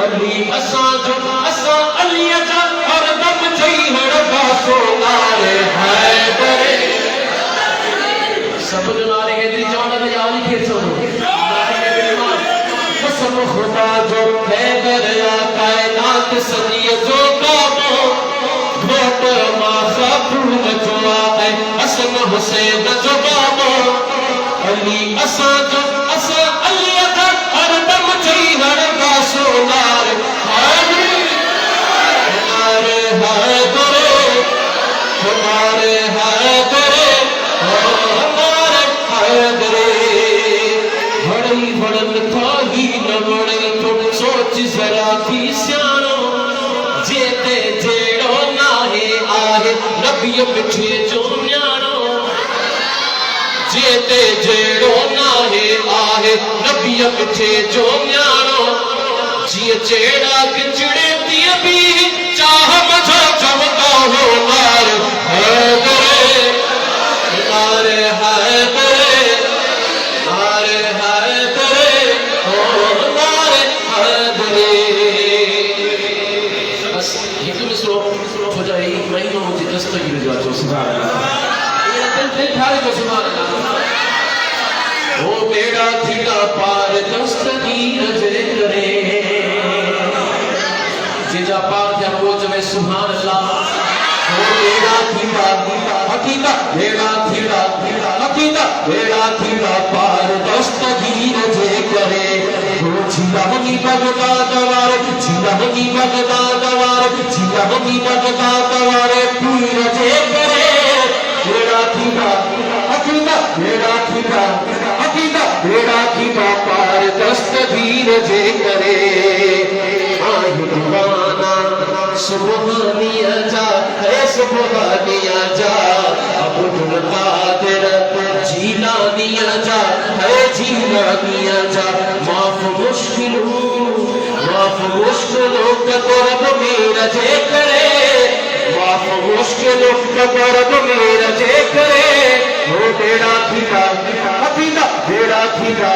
علی اساں جو اساں علی جا ہر دم چئی ہر باسو نارے حیدر سب جو نارے حیدری چاہنا تو یاد ہی کھیل سنو قسم خدا جو حیدر یا کائنات سنی جو کامو بھوٹ ما خاتون جو آئے حسن حسین جو بابو علی اساں جو اساں علی جا ہر دم چئی ہر باسو نارے ہمارے حیدر ہمارے حیدر ہمارے حیدر بڑی بڑن تھاہی نہ بڑی تھوڑ سوچ ذرا تھی سیانو جیتے جیڑو ناہے آہے نبی مٹھے جو نیانو جیتے جیڑو ناہے آہے نبی مٹھے جو نیانو جیے چیڑا گچڑے دیا بھی چاہ مجھا چمکا ہو نار حیدر نار حیدر نار حیدر نار حیدر بس یہ تو مصرو ہو جائے ایک مہینہ مجھے دستگیر جو آجو سبحان اللہ یہ دل ٹھارے کو سبحان اللہ وہ بیڑا تھیڑا پار دستگیر جے کرے جا پار جب وہ جب سبحان اللہ وہ بیڑا تھیڑا حقیقت بیڑا تھیڑا حقیقت بیڑا تھیڑا پار دستگیر جے کرے وہ چھلا ہمی بغداد وار چھلا ہمی بغداد وار چھلا ہمی بغداد وار پیر جے کرے بیڑا تھیڑا حقیقت بیڑا تھیڑا حقیقت بیڑا تھیڑا پار دستگیر جے کرے سبحانیہ جا ہے سبحانیہ جا عبد القادر جیلانیہ جا ہے جیلانیہ جا معاف مشکلوں کا قرب میرا جے کرے معاف مشکلوں کا قرب میرا جے کرے وہ بیڑا تھیڑا حقیقت بیڑا تھیڑا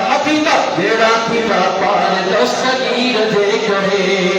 حقیقت بیڑا تھیڑا پار دستگیر جے کرے